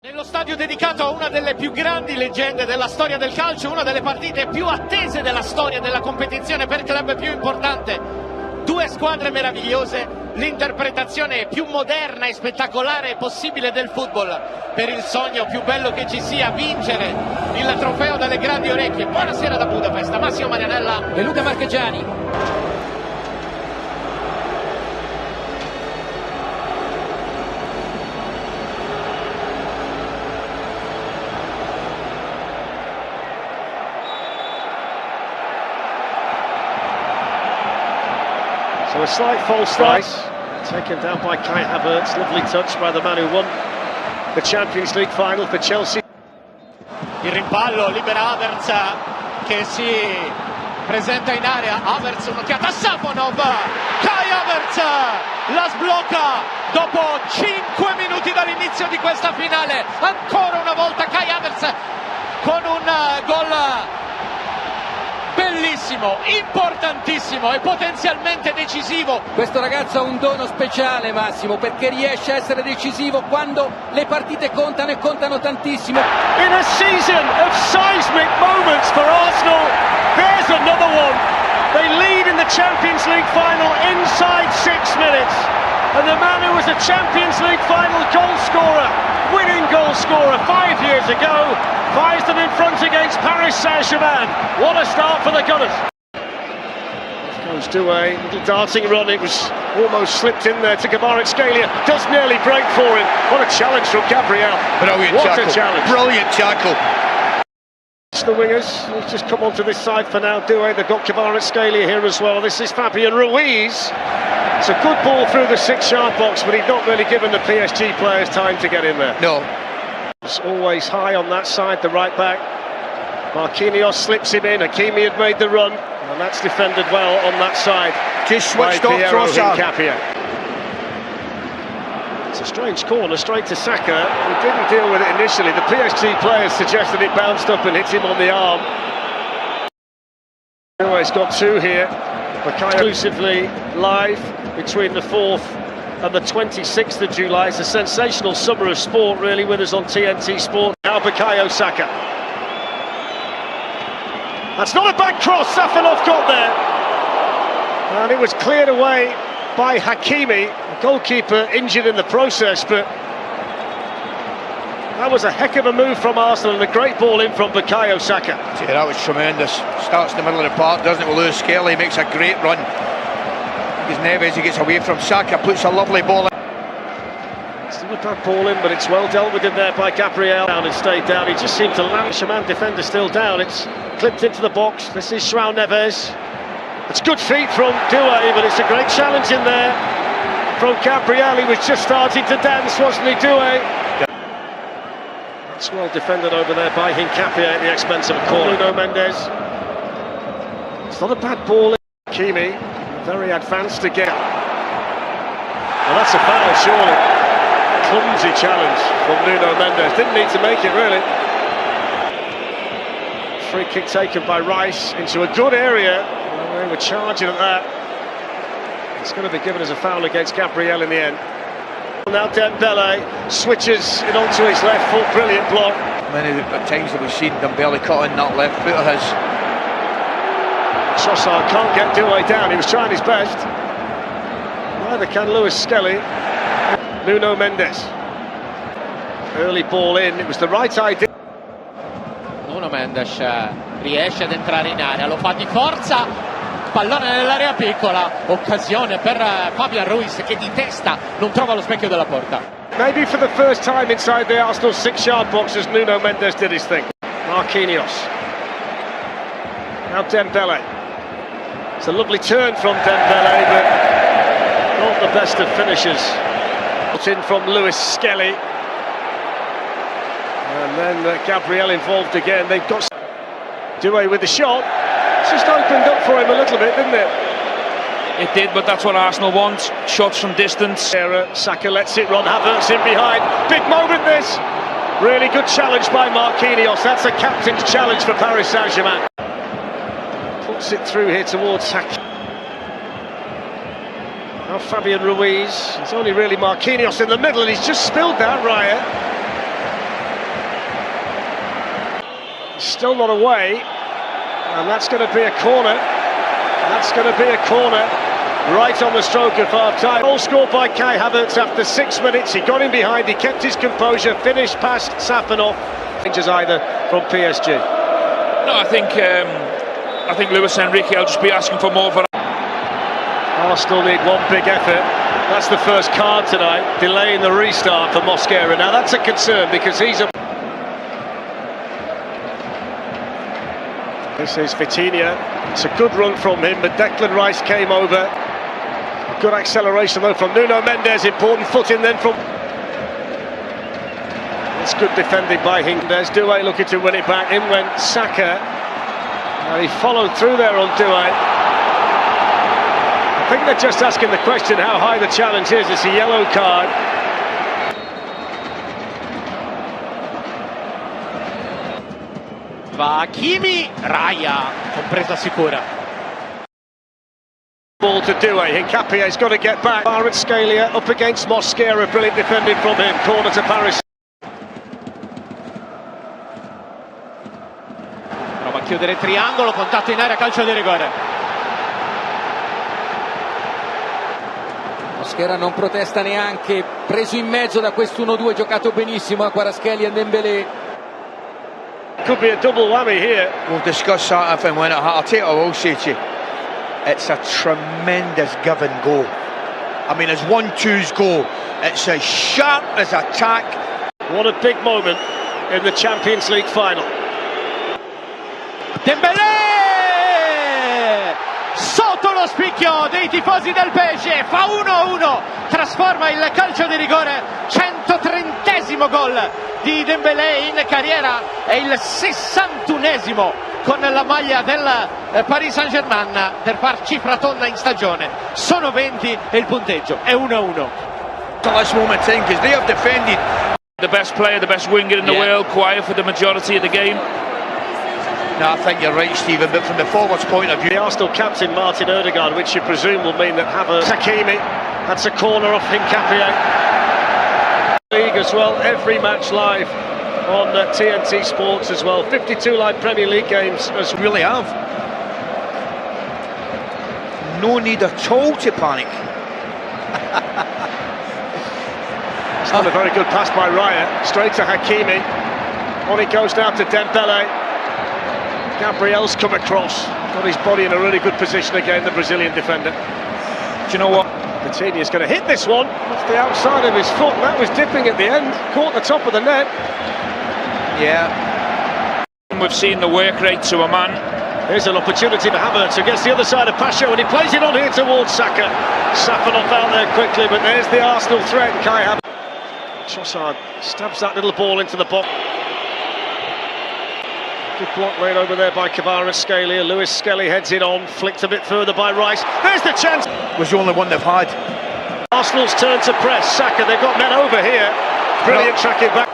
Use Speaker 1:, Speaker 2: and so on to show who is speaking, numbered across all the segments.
Speaker 1: Nello stadio dedicato a una delle più grandi leggende della storia del calcio, una delle partite più attese della storia della competizione per club più importante, due squadre meravigliose, l'interpretazione più moderna e spettacolare possibile del football per il sogno più bello che ci sia, vincere il trofeo dalle grandi orecchie. Buonasera da Budapest, Massimo Marianella
Speaker 2: e Luca Marchegiani.
Speaker 3: So a slight false start, taken down by Kai Havertz, lovely touch by the man who won the Champions League final for Chelsea.
Speaker 1: Il rimpallo, libera Havertz che si presenta in area, Havertz un'occhiata a Safonov, Kai Havertz la sblocca dopo 5 minuti dall'inizio di questa finale, ancora una volta Kai Havertz con un gol bellissimo, importantissimo e potenzialmente decisivo.
Speaker 2: Questo ragazzo ha un dono speciale, Massimo, perché riesce a essere decisivo quando le partite contano e contano tantissimo.
Speaker 3: In a season of seismic moments for Arsenal, there's another one. They lead in the Champions League final inside 6 minutes. And the man who was a Champions League final goal scorer, winning goal scorer 5 years ago, fires them in front against Paris Saint-Germain. What a start for the Gunners. Goes to a little darting run, it was almost slipped in there to Kvaratskhelia, does nearly break for him. What a challenge from Gabriel.
Speaker 4: Brilliant
Speaker 3: what
Speaker 4: tackle.
Speaker 3: A challenge.
Speaker 4: Brilliant tackle.
Speaker 3: The wingers, he's just come onto this side for now. Doué, they've got Kvaratskhelia here as well. This is Fabian Ruiz. It's a good ball through the 6-yard box, but he's not really given the PSG players time to get in there.
Speaker 4: No.
Speaker 3: It's always high on that side, the right back. Marquinhos slips him in. Hakimi had made the run, and that's defended well on that side.
Speaker 4: Just switched off Trossard.
Speaker 3: It's a strange corner, straight to Saka. He didn't deal with it initially. The PSG players suggested it bounced up and hit him on the arm. Anyway, he's got two here. Exclusively live between the 4th and the 26th of July. It's a sensational summer of sport, really, with us on TNT Sport. Now Bukayo Saka. That's not a bad cross, Safonov got there. And it was cleared away by Hakimi, the goalkeeper injured in the process, but that was a heck of a move from Arsenal and a great ball in from Bukayo Saka.
Speaker 4: Yeah, that was tremendous. Starts in the middle of the park, doesn't it, with Lewis Skelly, makes a great run. His Neves, he gets away from Saka, puts a lovely ball in.
Speaker 3: Still a bad ball in, but it's well dealt with in there by Gabriel. Down and stayed down, he just seemed to land. Shaman defender still down, it's clipped into the box. This is João Neves. It's good feet from Doué, but it's a great challenge in there from Gabriel. He was just starting to dance, wasn't he, Doué? That's well defended over there by Hincapie at the expense of a corner. Nuno Mendes. It's not a bad ball. Hakimi, very advanced again. Well, that's a foul, surely. Clumsy challenge from Nuno Mendes. Didn't need to make it, really. Free kick taken by Rice into a good area. Well, they were charging at that. It's going to be given as a foul against Gabriel in the end. Now Dembele switches it onto his left foot, brilliant block.
Speaker 4: Many times that we've seen Dembele cut in that left foot of his.
Speaker 3: Trossard can't get Doué down, he was trying his best. Neither can Lewis Skelly. Nuno Mendes. Early ball in, it was the right idea.
Speaker 1: Nuno Mendes riesce ad entrare in area, lo fa di forza, pallone nell'area piccola, occasione per Fabian Ruiz che di testa non trova lo specchio della porta.
Speaker 3: Maybe for the first time inside the Arsenal 6-yard box as Nuno Mendes did his thing. Marquinhos. Now Dembele. It's a lovely turn from Dembele, but not the best of finishers. Put in from Lewis Skelly. And then Gabriel involved again. They've got Doué with the shot. It's just opened up for him a little bit, didn't it?
Speaker 5: It did, but that's what Arsenal want. Shots from distance.
Speaker 3: Saka lets it run, Havertz in behind. Big moment this. Really good challenge by Marquinhos. That's a captain's challenge for Paris Saint-Germain. Puts it through here towards Saka. Now Fabian Ruiz. It's only really Marquinhos in the middle, and he's just spilled that, Raya. Still not away, and that's going to be a corner. That's going to be a corner right on the stroke of half-time. Goal scored by Kai Havertz after 6 minutes. He got in behind, he kept his composure, finished past Safanov. Changes either from PSG.
Speaker 5: No, I think Luis Enrique will just be asking for more.
Speaker 3: Arsenal need one big effort. That's the first card tonight, delaying the restart for Mosquera. Now that's a concern because he's a... This is Vitinha. It's a good run from him, but Declan Rice came over. Good acceleration though from Nuno Mendes. Important foot in then from... It's good defending by Hingdes. Doué looking to win it back. In went Saka. And he followed through there on Doué. I think they're just asking the question how high the challenge is. It's a yellow card.
Speaker 1: Va Hakimi, Raya, compresa sicura.
Speaker 3: Ball to Doué, Hincapie's got to get back. Kvaratskhelia up against Mosquera, brilliant defending from him. Corner to Paris.
Speaker 1: Prova a chiudere il triangolo, contatto in area, calcio di rigore.
Speaker 2: Mosquera non protesta neanche, preso in mezzo da questo 1-2, giocato benissimo a Kvaratskhelia e Dembélé.
Speaker 3: Could be a double whammy here.
Speaker 4: We'll discuss that if and when I'll tell you, I will say to you, it's a tremendous give and go. I mean, as 1-2's go, it's as sharp as a tack.
Speaker 3: What a big moment in the Champions League final.
Speaker 1: Dembélé! Sotto lo spicchio dei tifosi del PSG, fa 1-1, trasforma il calcio di rigore, 130esimo gol di Dembélé in carriera, è il 61esimo con la maglia del Paris Saint-Germain per far cifra tonda in stagione. Sono 20 e il punteggio è 1-1.
Speaker 4: Last moment in because they have defended.
Speaker 5: The best player, the best winger in the world, quiet for the majority of the game.
Speaker 4: No, I think you're right, Stephen, but from the forwards' point of view...
Speaker 3: The Arsenal captain Martin Odegaard, which you presume will mean that Havertz... Hakimi, that's a corner off Hincapie. League as well, every match live on TNT Sports as well. 52 live Premier League games as
Speaker 4: we really have. No need at all to panic.
Speaker 3: It's not a very good pass by Raya, straight to Hakimi. On it goes now to Dembélé. Gabriel's come across, got his body in a really good position again, the Brazilian defender.
Speaker 5: Do you know what?
Speaker 3: Vitinha's going to hit this one off the outside of his foot, and that was dipping at the end, caught the top of the net.
Speaker 4: Yeah.
Speaker 5: We've seen the work rate to a man.
Speaker 3: Here's an opportunity for Havertz, who gets the other side of Pacho, and he plays it on here towards Saka. Safanov out there quickly, but there's the Arsenal threat, Kai Havertz. Trossard stabs that little ball into the box. Good block laid over there by Kvaratskhelia. Lewis Skelly heads it on, flicked a bit further by Rice. There's the chance.
Speaker 4: Was the only one they've had.
Speaker 3: Arsenal's turn to press. Saka, they've got men over here. Brilliant tracking back.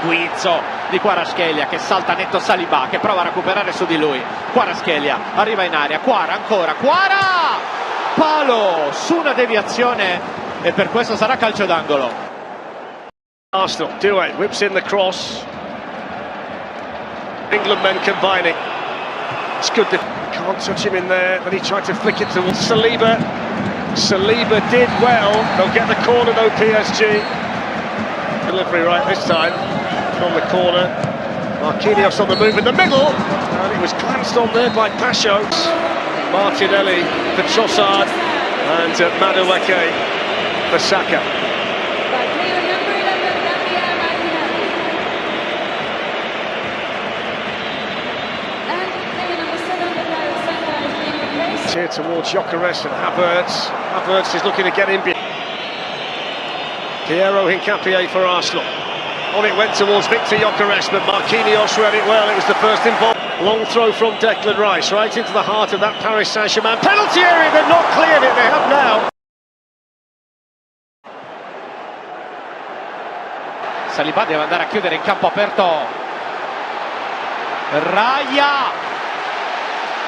Speaker 1: Guizzo di Kvaratskhelia che salta netto Saliba, che prova a recuperare su di lui. Kvaratskhelia arriva in aria, Kvara ancora, Kvara! Palo su una deviazione e per questo sarà calcio d'angolo.
Speaker 3: Arsenal, Doué whips in the cross. England men combining. It's good that can't touch him in there, but he tried to flick it towards Saliba. Saliba did well. They'll get the corner though, PSG. Delivery right this time from the corner. Marquinhos on the move in the middle, and it was glanced on there by Pacho. Martinelli for Trossard, and Madueke for Saka. Here towards Gyökeres and Havertz. Havertz is looking to get in. Piero Hincapie for Arsenal. On it went towards Victor Gyökeres, but Marquinhos read it well. It was the first involved. Long throw from Declan Rice, right into the heart of that Paris Saint-Germain penalty area. They've not cleared it, they have now.
Speaker 1: Saliba deve andare a chiudere in campo aperto. Raya!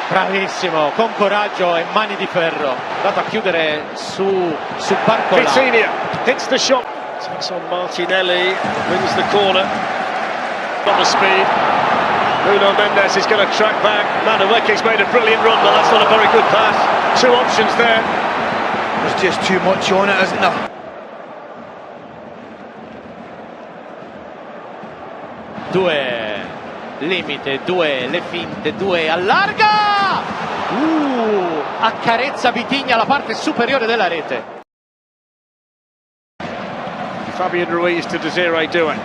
Speaker 1: Bravissimo, con coraggio e mani di ferro. È andato a chiudere su Barcola.
Speaker 3: Vitinha hits the shot. Takes on Martinelli, wins the corner. Got the speed. Nuno Mendes is going to track back. Madueke's made a brilliant run, but that's not a very good pass. Two options there.
Speaker 4: There's just too much on it, isn't there?
Speaker 1: Due, limite, due, le finte, due, allarga! Accarezza Vitigna la parte superiore della rete.
Speaker 3: Fabian Ruiz to Desiree Doué.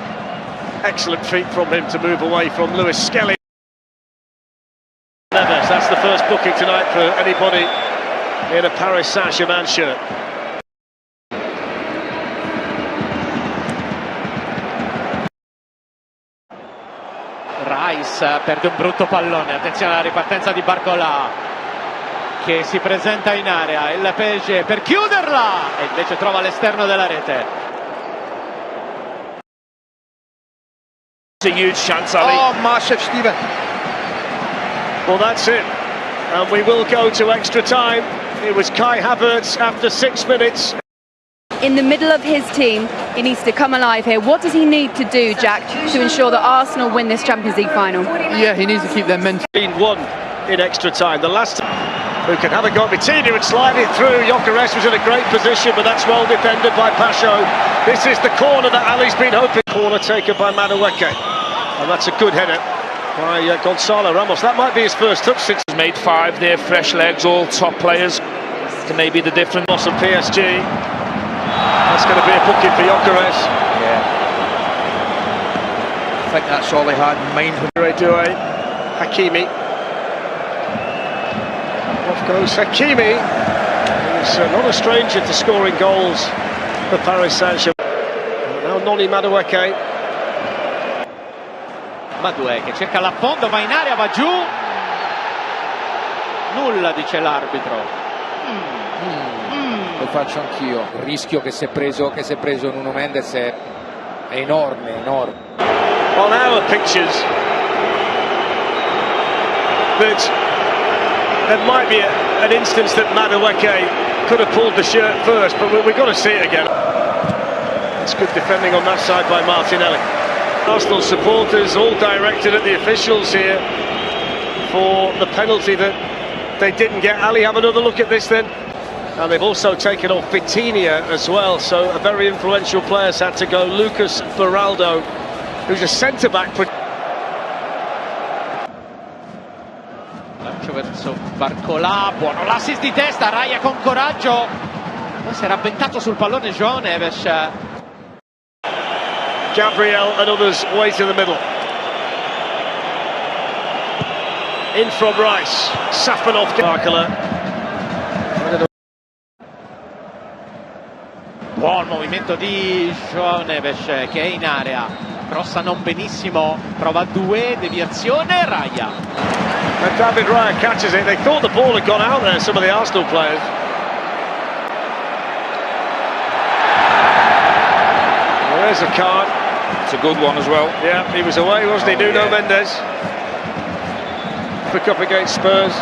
Speaker 3: Excellent feat from him to move away from Lewis Skelly. That's the first booking tonight for anybody in a Paris Saint-Germain shirt.
Speaker 1: Rice perde un brutto pallone, attenzione alla ripartenza di Barcola che si presenta in area, il PSG per chiuderla e invece trova l'esterno della rete.
Speaker 5: It's a huge chance, Ali.
Speaker 4: Oh, massive, Stephen.
Speaker 3: Well, that's it. And we will go to extra time. It was Kai Havertz after 6 minutes.
Speaker 6: In the middle of his team, he needs to come alive here. What does he need to do, Jack, to ensure that Arsenal win this Champions League final?
Speaker 2: Yeah, he needs to keep them mental.
Speaker 3: Been won in extra time. The last who can have a go. Vitinha would slide it through. Gyökeres was in a great position, but that's well defended by Pacho. This is the corner that Ali's been hoping. Corner taken by Madueke. And that's a good header by Gonzalo Ramos. That might be his first touch since.
Speaker 5: He's made 5 there, fresh legs, all top players. Can maybe the difference.
Speaker 3: Loss of PSG. That's going to be a booking for Gyökeres.
Speaker 4: Yeah. I think that's all he had in mind.
Speaker 3: Doué, Hakimi. Off goes Hakimi. He's not a stranger to scoring goals for Paris Saint-Germain. Now Noni Madueke.
Speaker 1: Madueke cerca l'affondo, va in area, va giù. Nulla, dice l'arbitro.
Speaker 2: Lo faccio anch'io. Il rischio che si è preso Nuno Mendes è enorme, enorme.
Speaker 3: On our pictures, but there might be an instance that Madueke could have pulled the shirt first, but we've got to see it again. It's good defending on that side by Martinelli. Arsenal supporters all directed at the officials here for the penalty that they didn't get. Ali, have another look at this then. And they've also taken off Vitinha as well, so a very influential player's had to go. Lucas Beraldo, who's a centre-back.
Speaker 1: Lancio verso Barcola, buono l'assist di testa, Raya con coraggio. Poi si era avventato sul pallone João Neves.
Speaker 3: Gabriel and others wait in the middle. In from Rice, Safanov, Barcola.
Speaker 1: Buon movimento di João Neves che è in area, crossa non benissimo, prova due, deviazione, Raya.
Speaker 3: And David Raya catches it. They thought the ball had gone out there, some of the Arsenal players. There's a card.
Speaker 5: It's a good one as well.
Speaker 3: Yeah, he was away, wasn't he? Nuno Mendes. The cup against Spurs,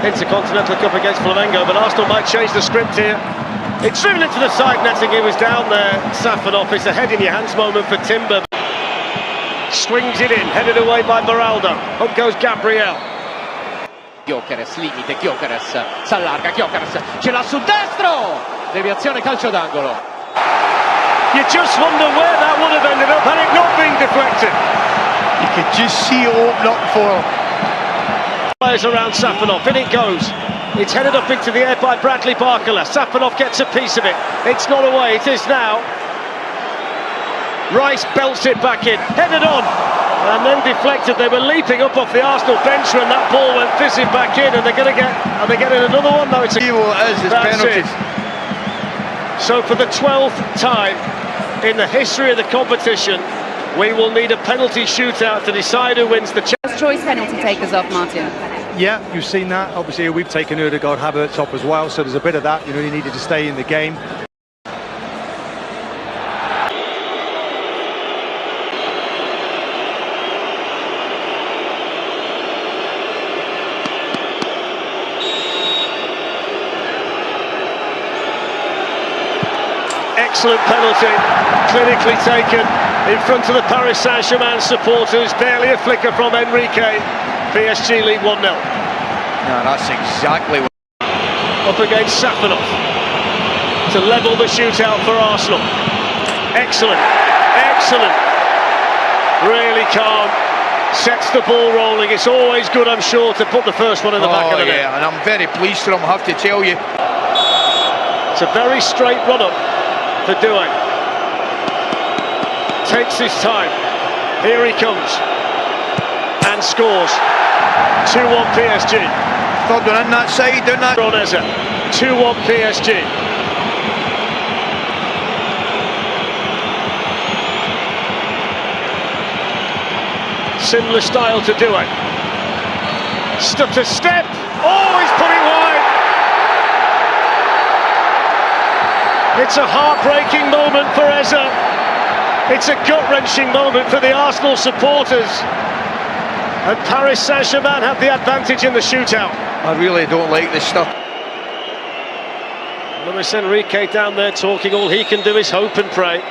Speaker 3: Intercontinental Cup against Flamengo, but Arsenal might change the script here. It's driven into the side netting, he was down there, Safanov. It's a head in your hands moment for Timber. Swings it in, headed away by Beraldo. Up goes Gabriel.
Speaker 1: Gyökeres, limite, Gyökeres, s'allarga, Gyökeres, ce l'ha sul destro! Deviazione, calcio d'angolo.
Speaker 3: You just wonder where that would have ended up had it not been deflected.
Speaker 4: You could just see it open up for him.
Speaker 3: Players around Safanov, in it goes. It's headed up into the air by Bradley Barcola. Safanov gets a piece of it. It's not away, it is now. Rice belts it back in, headed on, and then deflected. They were leaping up off the Arsenal bench when that ball went fizzing back in, and they're going to get. Are they getting another one? No, it's a.
Speaker 4: It's penalties.
Speaker 3: So for the 12th time in the history of the competition, we will need a penalty shootout to decide who wins the
Speaker 6: First choice penalty takers off, Martin.
Speaker 7: Yeah, you've seen that. Obviously, we've taken Ødegaard, Havertz off as well, so there's a bit of that. You know, he needed to stay in the game.
Speaker 3: excellent penalty, clinically taken in front of the Paris Saint-Germain supporters. Barely a flicker from Enrique. PSG lead 1-0.
Speaker 4: No, that's exactly what...
Speaker 3: Up against Safanov to level the shootout for Arsenal. Excellent, excellent. Really calm. Sets the ball rolling. It's always good, I'm sure, to put the first one in the back of the net.
Speaker 4: And I'm very pleased for him, I have to tell you.
Speaker 3: It's a very straight run-up for Douay. Takes his time. Here he comes. And scores. 2-1 PSG.
Speaker 4: Third one in that side, down that.
Speaker 3: 2-1 PSG. Similar style to Douay. Stutter step. Oh, he's put it wide. It's a heartbreaking moment for Eze. It's a gut-wrenching moment for the Arsenal supporters. And Paris Saint-Germain have the advantage in the shootout.
Speaker 4: I really don't like this stuff.
Speaker 3: Luis Enrique down there talking. All he can do is hope and pray.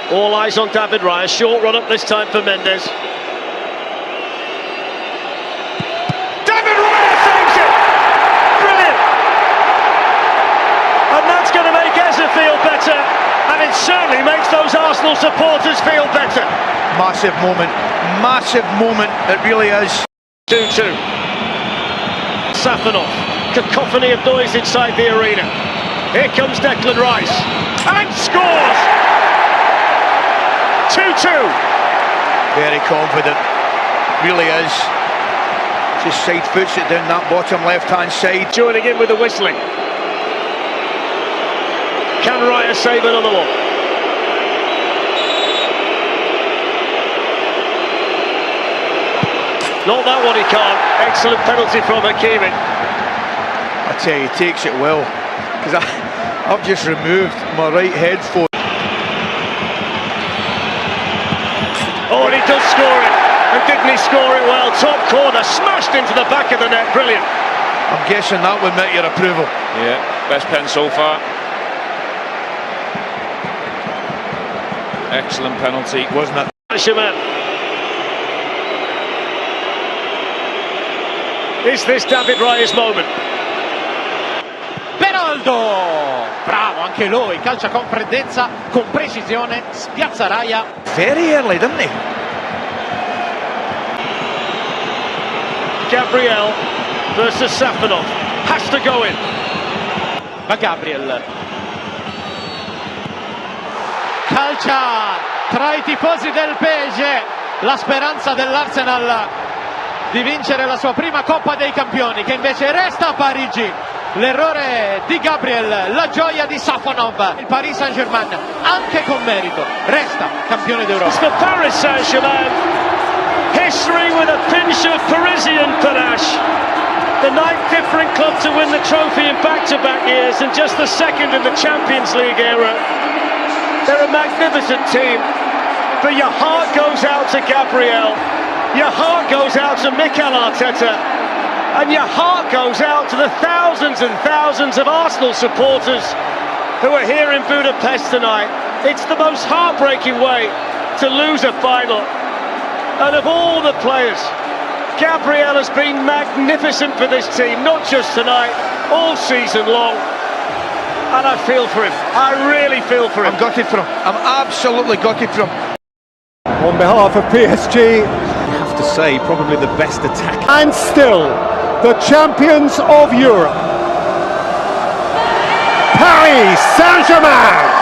Speaker 3: All eyes on David Raya. Short run up this time for Mendes. David Raya saves it! Brilliant! And that's going to make Eze feel better. And it certainly makes those Arsenal supporters feel better.
Speaker 4: Massive moment, it really is.
Speaker 3: 2-2. Safanov, cacophony of noise inside the arena. Here comes Declan Rice, and scores! 2-2.
Speaker 4: Very confident, really is. Just side foots it down that bottom left-hand side.
Speaker 3: Joining in with the whistling. Can Raya save another one? Not that one, he can't. Excellent penalty from Hakimi.
Speaker 4: I tell you, he takes it well, because I've just removed my right headphone.
Speaker 3: Oh, and he does score it. And didn't he score it well? Top corner, smashed into the back of the net. Brilliant.
Speaker 4: I'm guessing that would make your approval.
Speaker 5: Yeah, best pen so far. Excellent penalty, wasn't it?
Speaker 3: Saint-Germain. Is this David Raya's moment?
Speaker 1: Beraldo! Bravo anche lui, calcia con freddezza, con precisione, spiazza Raya.
Speaker 4: Very early, didn't he?
Speaker 3: Gabriel versus Safanov. Has to go in.
Speaker 1: Ma Gabriel calcia tra i tifosi del PSG, la speranza dell'Arsenal di vincere la sua prima Coppa dei Campioni, che invece resta a Parigi. L'errore di Gabriel, la gioia di Safanov. Il Paris Saint-Germain, anche con merito, resta campione d'Europa.
Speaker 3: For Paris Saint-Germain, history with a pinch of Parisian panache. The 9th different club to win the trophy in back-to-back years, and just the 2nd in the Champions League era. They're a magnificent team, but your heart goes out to Gabriel. Your heart goes out to Mikel Arteta, and your heart goes out to the thousands and thousands of Arsenal supporters who are here in Budapest tonight. It's the most heartbreaking way to lose a final. And of all the players, Gabriel has been magnificent for this team, not just tonight, all season long. And I feel for him. I really feel for him.
Speaker 4: I'm gutted for him. I'm absolutely gutted for him.
Speaker 7: On behalf of PSG, I have to say, probably the best attack. And still, the champions of Europe, Paris Saint-Germain.